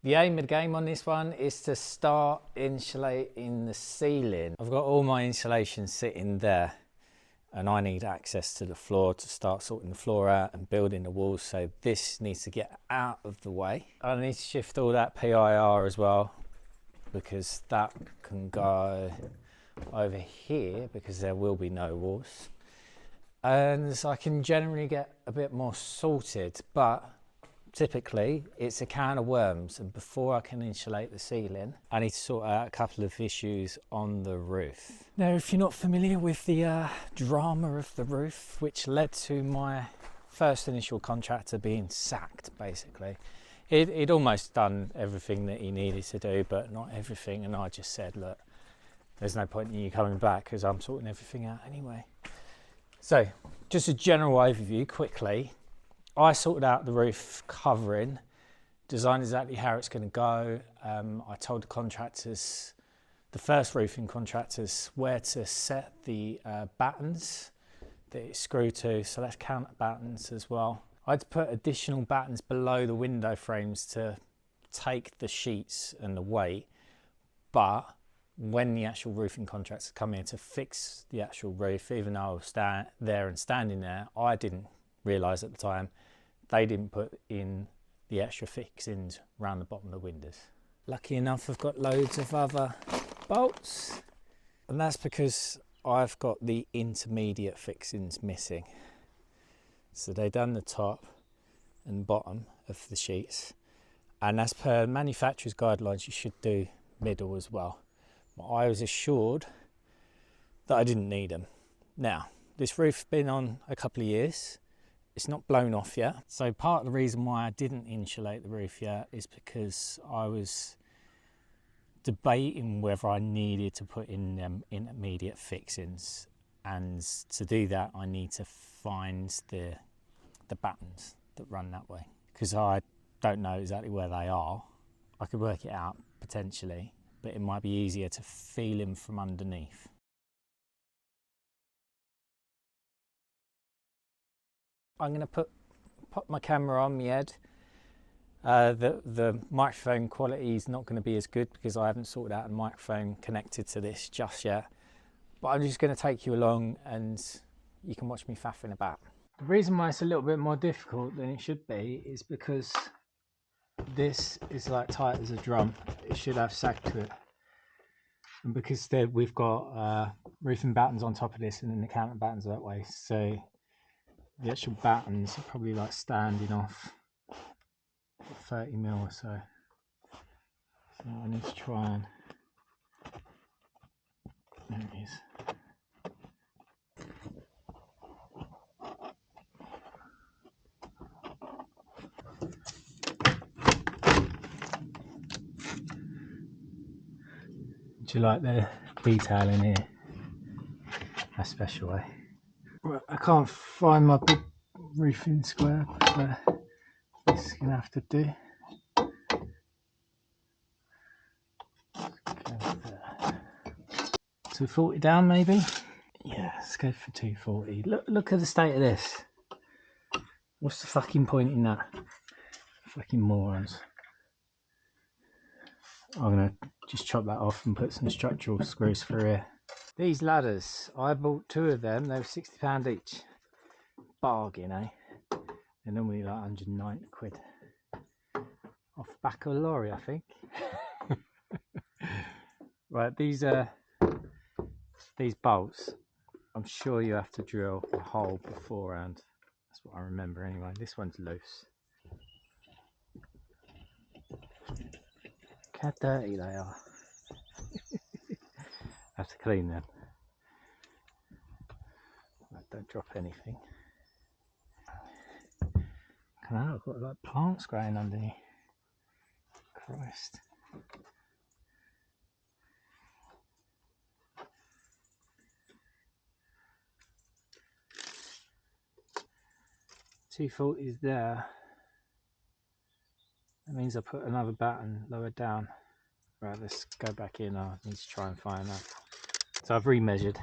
The aim of the game on this one is to start insulating the ceiling. I've got all my insulation sitting there and I need access to the floor to start sorting the floor out and building the walls, so this needs to get out of the way. I need to shift all that PIR as well, because that can go over here because there will be no walls. And so I can generally get a bit more sorted, but typically it's a can of worms, and before I can insulate the ceiling I need to sort out a couple of issues on the roof. Now, if you're not familiar with the drama of the roof, which led to my first initial contractor being sacked, basically he'd almost done everything that he needed to do, but not everything, and I just said, look, there's no point in you coming back because I'm sorting everything out anyway. So just a general overview quickly. I sorted out the roof covering, designed exactly how it's going to go. I told the contractors, the first roofing contractors, where to set the battens that it's screwed to, so that's counter battens as well. I had to put additional battens below the window frames to take the sheets and the weight, but when the actual roofing contractors come in to fix the actual roof, even though I was standing there, I didn't realise at the time they didn't put in the extra fixings around the bottom of the windows. Lucky enough, I've got loads of other bolts, and that's because I've got the intermediate fixings missing. So they've done the top and bottom of the sheets, and as per manufacturer's guidelines you should do middle as well. But I was assured that I didn't need them. Now, this roof's been on a couple of years. It's not blown off yet. So part of the reason why I didn't insulate the roof yet is because I was debating whether I needed to put in them intermediate fixings. And to do that, I need to find the battens that run that way, because I don't know exactly where they are. I could work it out potentially, but it might be easier to feel them from underneath. I'm going to pop my camera on my head. The microphone quality is not going to be as good because I haven't sorted out a microphone connected to this just yet. But I'm just going to take you along and you can watch me faffing about. The reason why it's a little bit more difficult than it should be is because this is like tight as a drum. It should have sag to it. And because we've got roofing battens on top of this and then the counter battens that way. So the actual battens are probably like standing off 30 mil or so. So I need to try and, there it is. Do you like the detail in here? A special way. Right, I can't find my big roofing square, so this is going to have to do. 240 down maybe? Yeah, let's go for 240. Look at the state of this. What's the fucking point in that? Fucking morons. I'm going to just chop that off and put some structural screws through here. These ladders, I bought 2 of them. They were £60 each. Bargain, eh? They're normally like 190 quid. Off the back of a lorry, I think. Right, these bolts, I'm sure you have to drill a hole beforehand. That's what I remember anyway. This one's loose. Look how dirty they are. I have to clean them. Don't drop anything. I've got like plants growing underneath. Christ. $240 is there. That means I put another batten lower down. Right, let's go back in. I need to try and find that. So I've remeasured.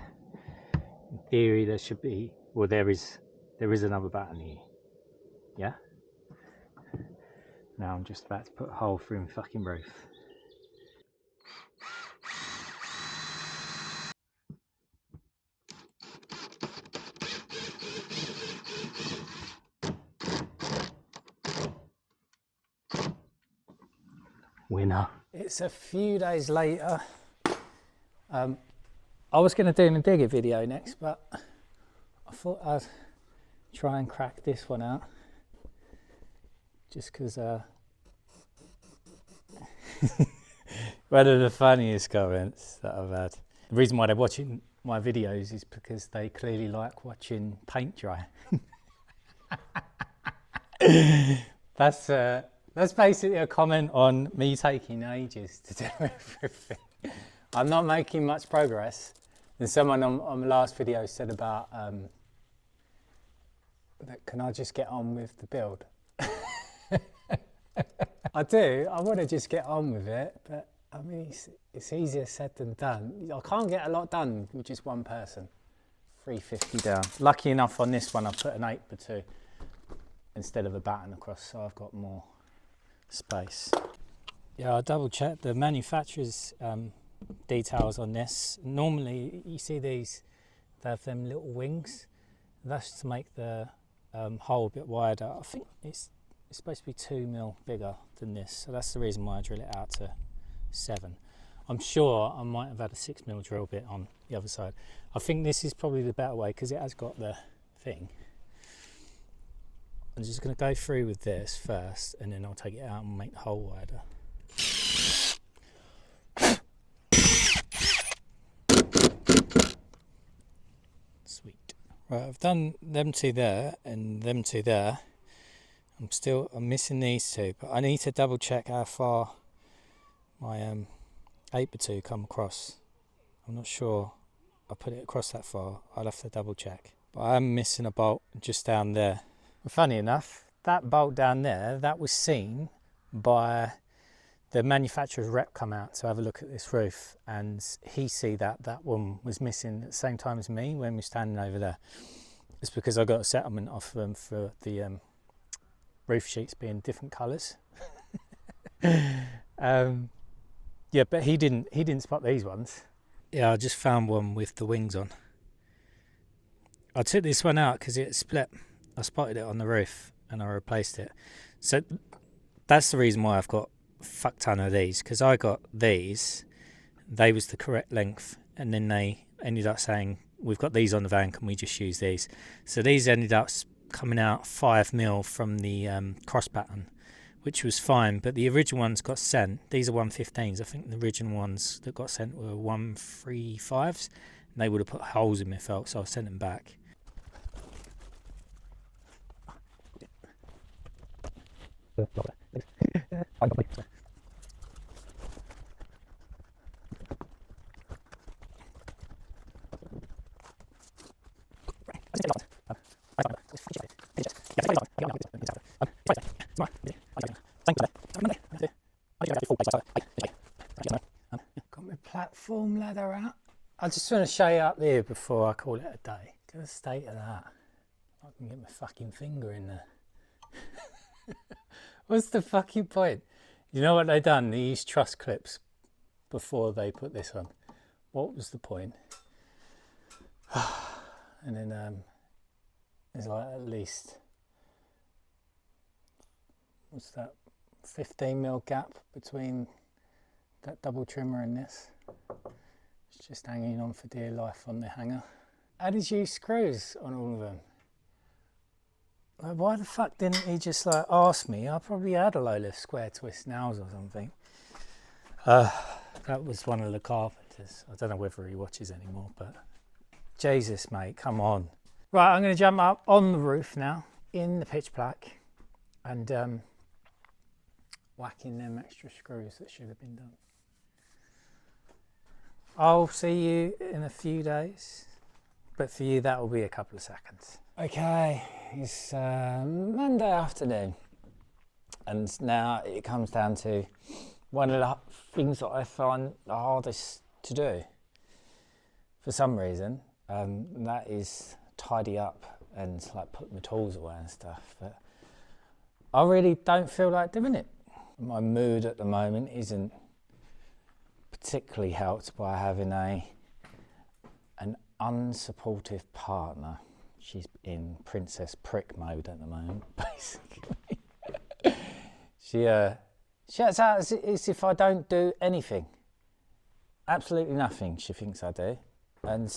In theory, there should be, well, there is another batten here. Yeah. Now I'm just about to put a hole through my fucking roof. Winner. It's a few days later. I was going to do a digger video next, but I thought I'd try and crack this one out. Just because one of the funniest comments that I've had. The reason why they're watching my videos is because they clearly like watching paint dry. That's basically a comment on me taking ages to do everything. I'm not making much progress. And someone on the last video said about, can I just get on with the build? I want to just get on with it, but I mean, it's easier said than done. I can't get a lot done with just one person. 350 down. Lucky enough on this one, I put an 8x2 instead of a batten across, so I've got more space. Yeah, I double checked the manufacturer's details on this. Normally, you see these, they have them little wings. That's to make the hole a bit wider. I think it's supposed to be 2 mil bigger than this, so that's the reason why I drill it out to 7. I'm sure I might have had a 6 mil drill bit on the other side. I think this is probably the better way because it has got the thing. I'm just going to go through with this first, and then I'll take it out and make the hole wider. Sweet. Right, I've done them two there and them two there. I'm missing these two, but I need to double check how far my 8x2 come across. I'm not sure I put it across that far. I'll have to double check. But I'm missing a bolt just down there. And funny enough, that bolt down there, that was seen by the manufacturer's rep come out to have a look at this roof, and he see that one was missing at the same time as me when we're standing over there. It's because I got a settlement off them for the roof sheets being different colours. Yeah, but he didn't spot these ones. Yeah, I just found one with the wings on. I took this one out because it split. I spotted it on the roof and I replaced it. So that's the reason why I've got a fuck ton of these, because I got these, they was the correct length, and then they ended up saying, we've got these on the van, can we just use these? So these ended up coming out 5 mil from the cross pattern, which was fine, but the original ones got sent. These are 115s. I think the original ones that got sent were 135s, and they would have put holes in my felt, so I sent them back. Got my platform ladder out. I just want to show you up there before I call it a day. Look at the state of that. I can get my fucking finger in there. What's the fucking point? You know what they done? They used truss clips before they put this on. What was the point? And then there's like at least, what's that, 15 mil gap between that double trimmer and this. It's just hanging on for dear life on the hanger. How did you use screws on all of them? Like, why the fuck didn't he just like ask me? I probably had a load of square twist nails or something. That was one of the carpenters. I don't know whether he watches anymore, but Jesus, mate, come on. Right, I'm going to jump up on the roof now in the pitch black and whack in them extra screws that should have been done. I'll see you in a few days, but for you that will be a couple of seconds. Okay, it's Monday afternoon, and now it comes down to one of the things that I find the hardest to do for some reason, and that is tidy up and like put my tools away and stuff. But I really don't feel like doing it. My mood at the moment isn't particularly helped by having an unsupportive partner. She's in princess prick mode at the moment, basically. She acts out as if I don't do anything. Absolutely nothing she thinks I do. And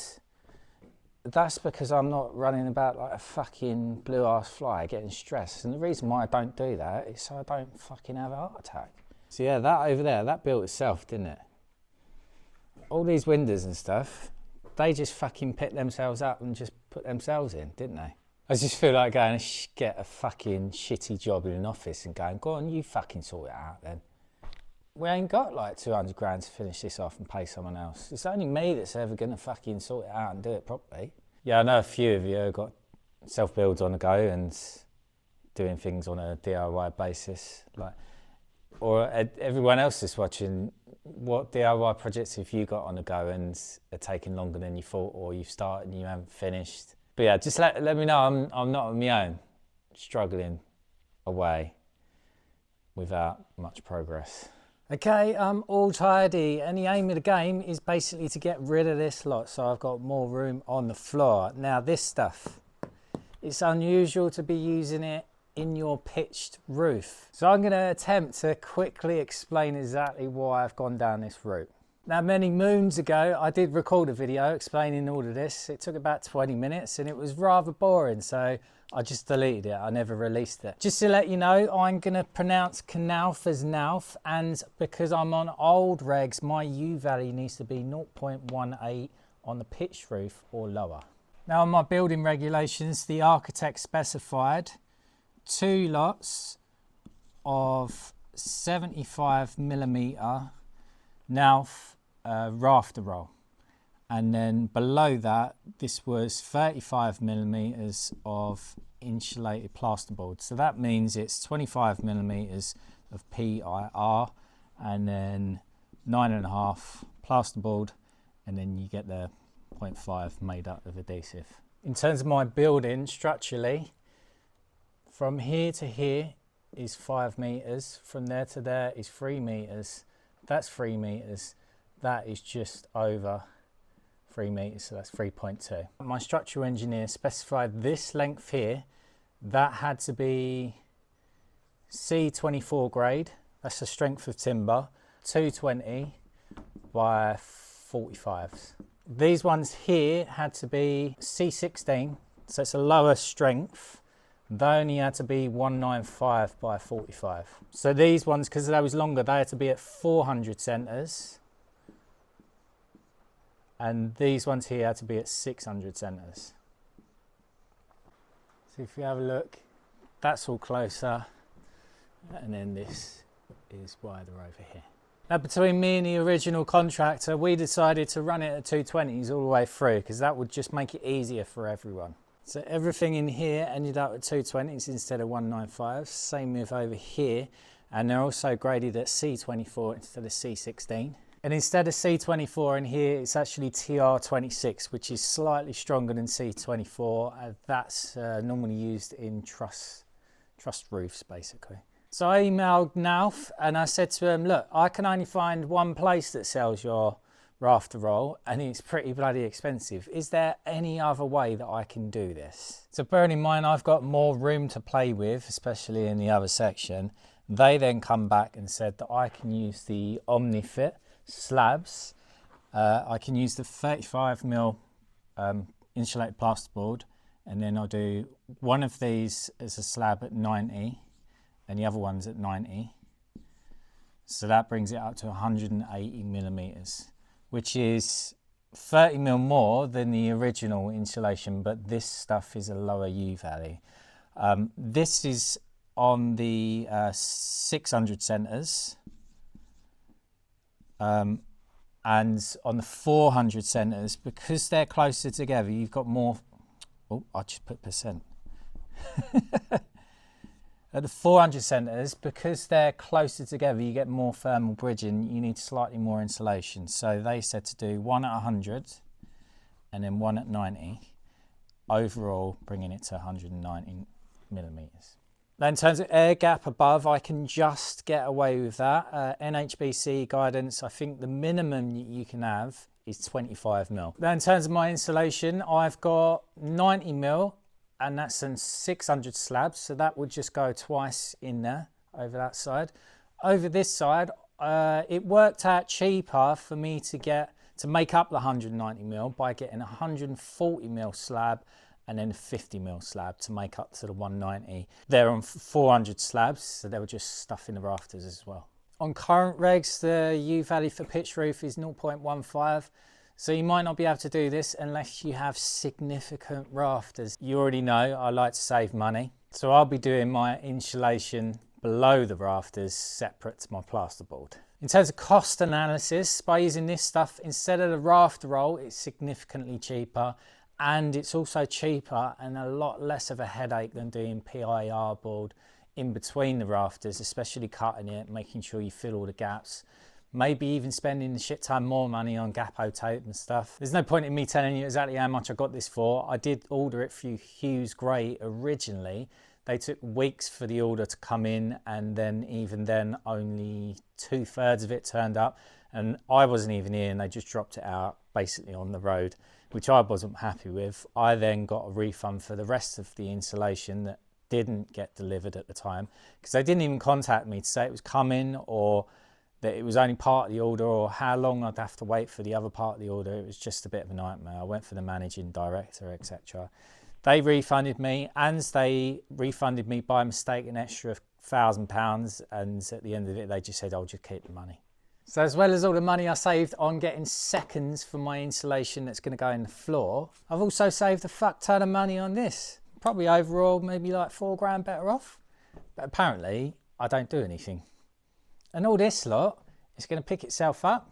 that's because I'm not running about like a fucking blue ass fly getting stressed. And the reason why I don't do that is so I don't fucking have a heart attack. So yeah, that over there, that built itself, didn't it? All these windows and stuff, they just fucking picked themselves up and just put themselves in, didn't they? I just feel like going to get a fucking shitty job in an office and going, go on, you fucking sort it out then. We ain't got like 200 grand to finish this off and pay someone else. It's only me that's ever going to fucking sort it out and do it properly. Yeah, I know a few of you have got self-builds on the go and doing things on a DIY basis. Or everyone else is watching, what DIY projects have you got on the go and are taking longer than you thought, or you've started and you haven't finished? But yeah, just let me know I'm not on my own, struggling away without much progress. Okay, I'm all tidy, and the aim of the game is basically to get rid of this lot so I've got more room on the floor. Now this stuff, it's unusual to be using it in your pitched roof. So I'm going to attempt to quickly explain exactly why I've gone down this route. Now many moons ago I did record a video explaining all of this. It took about 20 minutes and it was rather boring, so I just deleted it. I never released it. Just to let you know, I'm going to pronounce knauf as nauf, and because I'm on old regs, my U value needs to be 0.18 on the pitched roof or lower. Now on my building regulations, the architect specified 2 lots of 75mm nauf rafter roll, and then below that this was 35mm of insulated plasterboard. So that means it's 25mm of PIR and then 9.5 plasterboard, and then you get the 0.5 made up of adhesive. In terms of my building structurally, from here to here is 5 meters, from there to there is 3 meters, that's 3 meters, that is just over 3 meters, so that's 3.2. My structural engineer specified this length here, that had to be C24 grade, that's the strength of timber, 220 by 45s. These ones here had to be C16, so it's a lower strength. They only had to be 195 by 45. So these ones, because they was longer, they had to be at 400 centres. And these ones here had to be at 600 centres. So if you have a look, that's all closer. And then this is wider over here. Now between me and the original contractor, we decided to run it at 220s all the way through, because that would just make it easier for everyone. So everything in here ended up at 220s instead of 195s, same with over here. And they're also graded at C24 instead of C16. And instead of C24 in here, it's actually TR26, which is slightly stronger than C24. That's normally used in truss roofs, basically. So I emailed Nauf and I said to him, look, I can only find one place that sells your rafter roll and it's pretty bloody expensive. Is there any other way that I can do this? So bearing in mind I've got more room to play with, especially in the other section, they then come back and said that I can use the OmniFit slabs. I can use the 35mm insulated plasterboard, and then I'll do one of these as a slab at 90 and the other one's at 90. So that brings it up to 180mm, which is 30mm more than the original insulation, but this stuff is a lower U value. This is on the 600 centres. And on the 400 centres, because they're closer together, you've got more. Oh, I just put percent. At the 400 centres, because they're closer together, you get more thermal bridging, you need slightly more insulation. So they said to do one at 100 and then one at 90, overall bringing it to 190mm. Now in terms of air gap above, I can just get away with that. NHBC guidance, I think the minimum you can have is 25 mil. Now in terms of my insulation, I've got 90 mil and that's in 600 slabs. So that would just go twice in there over that side. Over this side, it worked out cheaper for me to make up the 190 mil by getting a 140 mil slab and then a 50 mil slab to make up to the 190. They're on 400 slabs, so they were just stuffing the rafters as well. On current regs, the U value for pitch roof is 0.15. So you might not be able to do this unless you have significant rafters. You already know I like to save money. So I'll be doing my insulation below the rafters separate to my plasterboard. In terms of cost analysis, by using this stuff, instead of the rafter roll, it's significantly cheaper. And it's also cheaper and a lot less of a headache than doing PIR board in between the rafters, especially cutting it, making sure you fill all the gaps. Maybe even spending a shit ton more money on Gapo tape and stuff. There's no point in me telling you exactly how much I got this for. I did order it through Hughes Gray originally. They took weeks for the order to come in, and then even then only 2/3 of it turned up, and I wasn't even here and they just dropped it out basically on the road, which I wasn't happy with. I then got a refund for the rest of the insulation that didn't get delivered at the time, because they didn't even contact me to say it was coming or that it was only part of the order or how long I'd have to wait for the other part of the order. It was just a bit of a nightmare. I went for the managing director, etc. They refunded me, and they refunded me by mistake an extra £1,000, and at the end of it they just said, I'll just keep the money. So as well as all the money I saved on getting seconds for my insulation that's going to go in the floor, I've also saved a fuck ton of money on this. Probably overall maybe like £4 better off. But apparently I don't do anything. And all this lot is going to pick itself up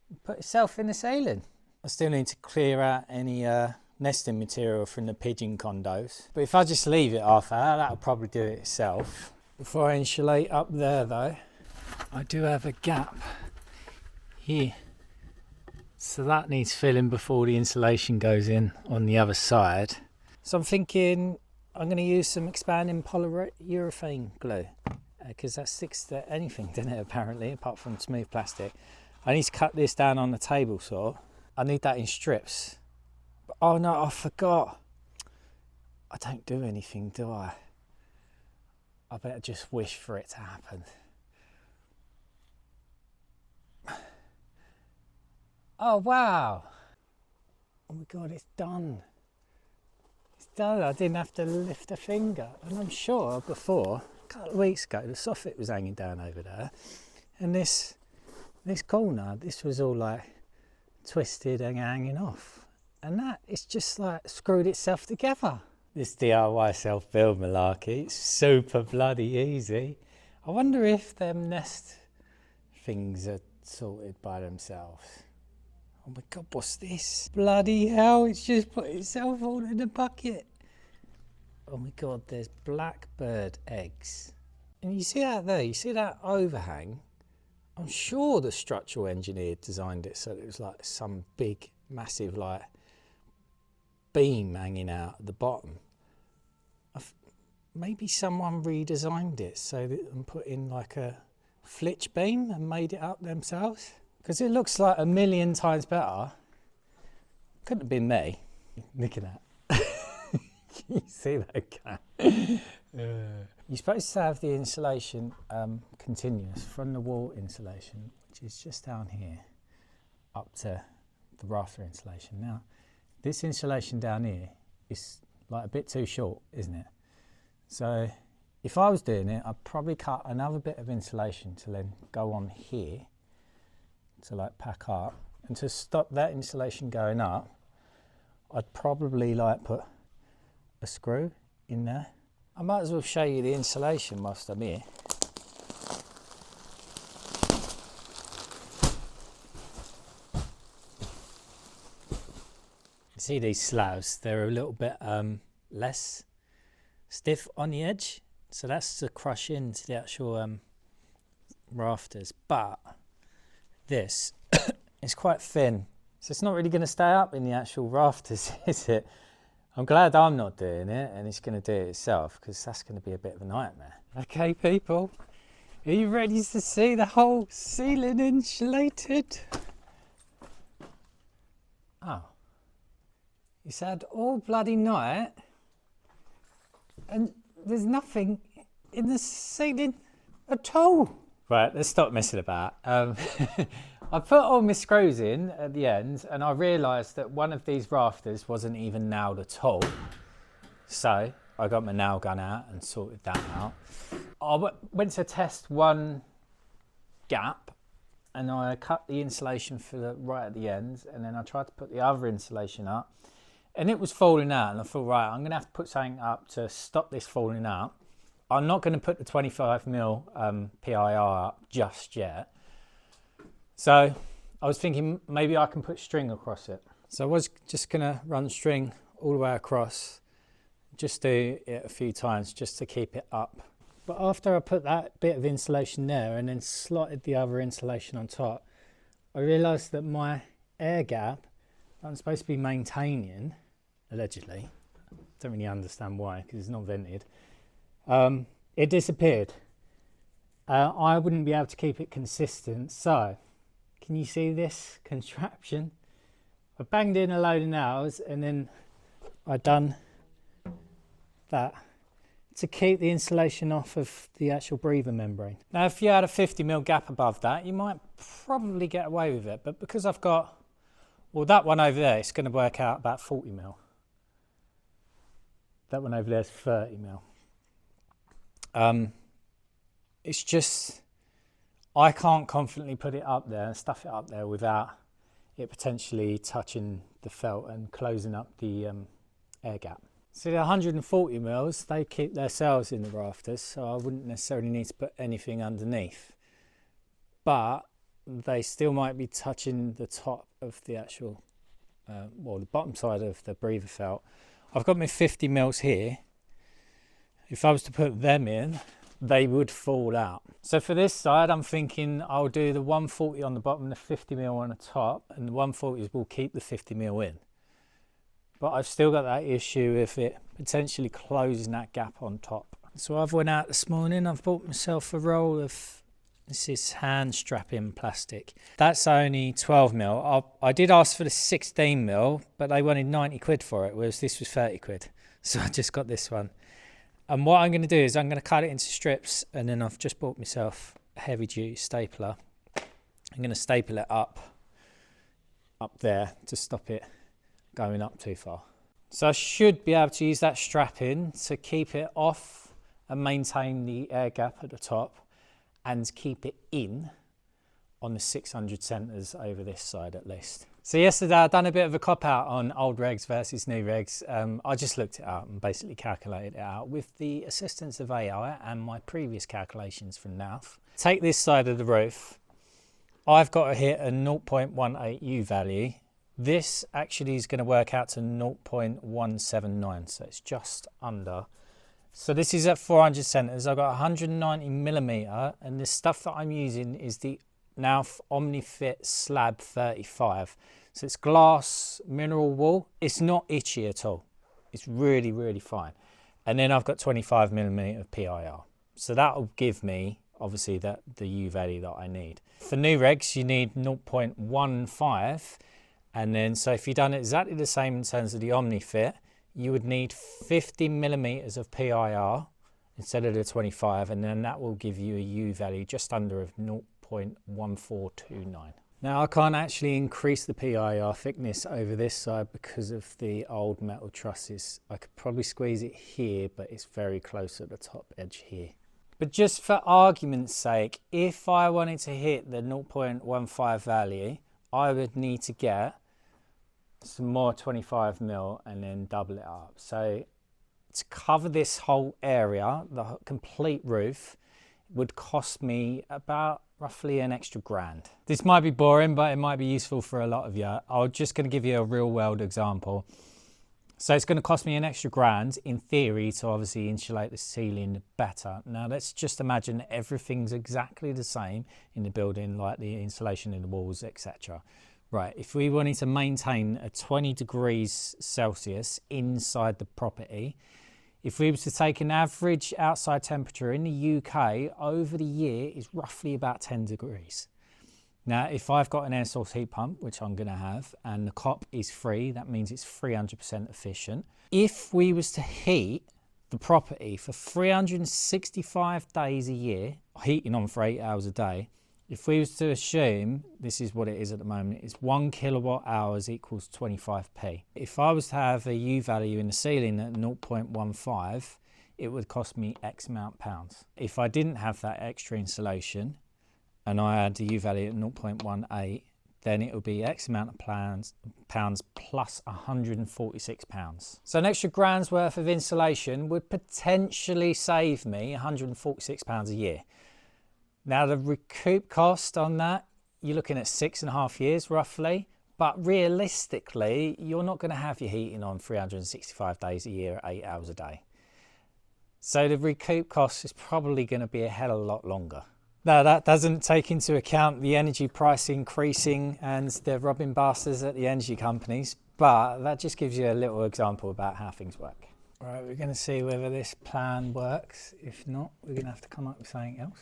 and put itself in the ceiling. I still need to clear out any nesting material from the pigeon condos. But if I just leave it half hour, that'll probably do it itself. Before I insulate up there though, I do have a gap here, so that needs filling before the insulation goes in on the other side. So I'm thinking I'm going to use some expanding polyurethane glue, because that sticks to anything, doesn't it, apparently, apart from smooth plastic. I need to cut this down on the table saw. I need that in strips. But, oh no, I forgot. I don't do anything, do I? I better just wish for it to happen. Oh wow, oh my god, it's done. It's done. I didn't have to lift a finger. And I'm sure before, a couple of weeks ago, the soffit was hanging down over there, and this corner, this was all like twisted and hanging off, and that it's just like screwed itself together. This DIY self-build malarkey, it's super bloody easy. I wonder if them nest things are sorted by themselves. Oh my god, what's this? Bloody hell, it's just put itself all in the bucket. Oh my god, there's blackbird eggs. And you see that there, you see that overhang? I'm sure the structural engineer designed it so that it was like some big, massive like beam hanging out at the bottom. Maybe someone redesigned it so that and put in like a flitch beam and made it up themselves. Because it looks like a million times better. Couldn't have been me. Look at that. You see that cat? You're supposed to have the insulation continuous from the wall insulation, which is just down here, up to the rafter insulation. Now, this insulation down here is like a bit too short, isn't it? So if I was doing it, I'd probably cut another bit of insulation to then go on here to like pack up, and to stop that insulation going up, I'd probably like put a screw in there. I might as well show you the insulation whilst I'm here. You see these slabs, they're a little bit less stiff on the edge, so that's to crush into the actual rafters, but this is quite thin, so it's not really going to stay up in the actual rafters, is it? I'm glad I'm not doing it and it's going to do it itself, because that's going to be a bit of a nightmare. Okay, people, are you ready to see the whole ceiling insulated? Oh, it's had all bloody night and there's nothing in the ceiling at all. Right, let's stop messing about. I put all my screws in at the end and I realised that one of these rafters wasn't even nailed at all. So I got my nail gun out and sorted that out. I went to test one gap and I cut the insulation for the right at the end, and then I tried to put the other insulation up and it was falling out, and I thought, right, I'm going to have to put something up to stop this falling out. I'm not going to put the 25mm PIR up just yet. So I was thinking maybe I can put string across it. So I was just going to run string all the way across, just do it a few times just to keep it up. But after I put that bit of insulation there and then slotted the other insulation on top, I realised that my air gap that I'm supposed to be maintaining, allegedly, don't really understand why because it's not vented, it disappeared. I wouldn't be able to keep it consistent, so can you see this contraption? I banged in a load of nails and then I done that to keep the insulation off of the actual breather membrane. Now if you had a 50mm gap above that, you might probably get away with it, but because I've got, well, that one over there, it's going to work out about 40mm. That one over there is 30mm. It's just, I can't confidently put it up there and stuff it up there without it potentially touching the felt and closing up the air gap. So the 140mm, they keep their cells in the rafters, so I wouldn't necessarily need to put anything underneath. But they still might be touching the top of the actual, well, the bottom side of the breather felt. I've got my 50mm here. If I was to put them in, they would fall out. So for this side, I'm thinking I'll do the 140 on the bottom and the 50mm on the top, and the 140s will keep the 50mm in. But I've still got that issue if it potentially closing that gap on top. So I've went out this morning, I've bought myself a roll of, this is hand strapping plastic. That's only 12mm. I did ask for the 16mm, but they wanted 90 quid for it, whereas this was 30 quid. So I just got this one. And what I'm going to do is I'm going to cut it into strips, and then I've just bought myself a heavy duty stapler. I'm going to staple it up there to stop it going up too far. So I should be able to use that strapping to keep it off and maintain the air gap at the top and keep it in on the 600 centres over this side at least. So yesterday I'd done a bit of a cop out on old regs versus new regs. I just looked it up and basically calculated it out with the assistance of AI and my previous calculations from NAF. Take this side of the roof. I've got to hit a 0.18 U value. This actually is going to work out to 0.179, so it's just under. So this is at 400 centres. I've got 190mm, and the stuff that I'm using is the now OmniFit Slab 35. So it's glass mineral wool. It's not itchy at all. It's really, really fine. And then I've got 25mm of PIR. So that will give me, obviously, the U value that I need. For new regs, you need 0.15. And then, so if you've done exactly the same in terms of the OmniFit, you would need 50mm of PIR instead of the 25. And then that will give you a U value just under of 0.1429. Now I can't actually increase the PIR thickness over this side because of the old metal trusses. I could probably squeeze it here, but it's very close at the top edge here. But just for argument's sake, if I wanted to hit the 0.15 value, I would need to get some more 25mm and then double it up. So to cover this whole area, the complete roof, would cost me about roughly an extra grand. This might be boring, but it might be useful for a lot of you. I'm just going to give you a real world example. So it's going to cost me an extra grand in theory to obviously insulate the ceiling better. Now let's just imagine that everything's exactly the same in the building, like the insulation in the walls, etc. Right, if we wanted to maintain a 20 degrees Celsius inside the property, if we were to take an average outside temperature in the UK over the year is roughly about 10 degrees. Now, if I've got an air source heat pump, which I'm going to have, and the COP is free, that means it's 300% efficient. If we was to heat the property for 365 days a year, heating on for 8 hours a day, if we was to assume, this is what it is at the moment, it's 1 kilowatt hours equals 25p. If I was to have a U value in the ceiling at 0.15, it would cost me X amount pounds. If I didn't have that extra insulation and I had the U value at 0.18, then it would be X amount of pounds plus £146. So an extra grand's worth of insulation would potentially save me £146 a year. Now the recoup cost on that, you're looking at 6.5 years roughly, but realistically, you're not going to have your heating on 365 days a year at 8 hours a day. So the recoup cost is probably going to be a hell of a lot longer. Now that doesn't take into account the energy price increasing and the robbing bastards at the energy companies, but that just gives you a little example about how things work. Right, we're going to see whether this plan works. If not, we're going to have to come up with something else.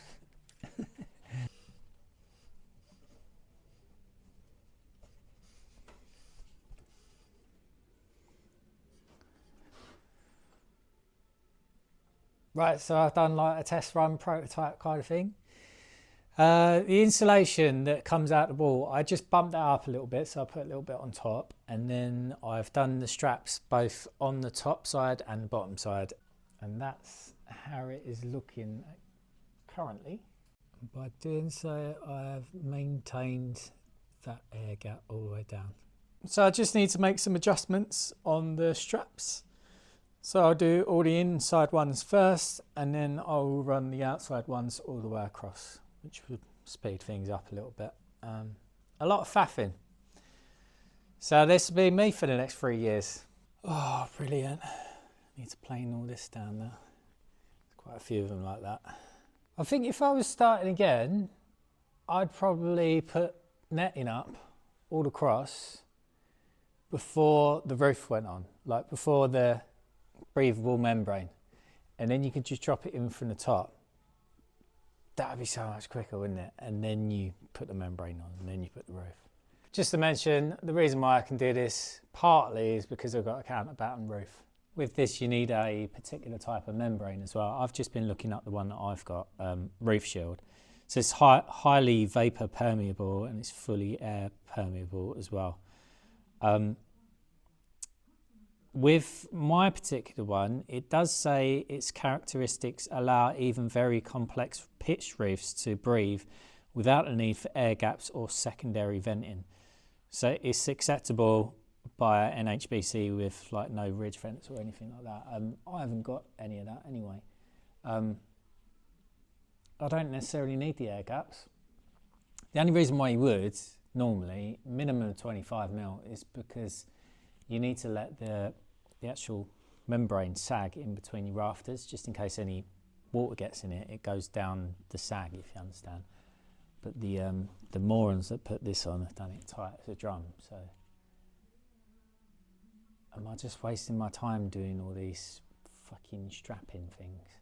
Right, so I've done like a test run prototype kind of thing. The insulation that comes out the wall, I just bumped that up a little bit, so I put a little bit on top, and then I've done the straps both on the top side and the bottom side, and that's how it is looking currently. By doing so, I have maintained that air gap all the way down. So I just need to make some adjustments on the straps. So I'll do all the inside ones first, and then I'll run the outside ones all the way across, which would speed things up a little bit. A lot of faffing. So this will be me for the next 3 years. Oh, brilliant. I need to plane all this down there. There's quite a few of them like that. I think if I was starting again, I'd probably put netting up all across before the roof went on, like before the breathable membrane, and then you could just drop it in from the top. That would be so much quicker, wouldn't it? And then you put the membrane on, and then you put the roof. Just to mention, the reason why I can do this partly is because I've got a counterbatten roof. With this, you need a particular type of membrane as well. I've just been looking up the one that I've got, Roof Shield. So it's highly vapor permeable and it's fully air permeable as well. With my particular one, it does say its characteristics allow even very complex pitched roofs to breathe without a need for air gaps or secondary venting. So it's acceptable by an HBC with like no ridge vents or anything like that. I haven't got any of that anyway. I don't necessarily need the air gaps. The only reason why you would normally minimum of 25mm is because you need to let the actual membrane sag in between your rafters, just in case any water gets in it. It goes down the sag, if you understand. But the morons that put this on have done it tight as a drum. So am I just wasting my time doing all these fucking strapping things?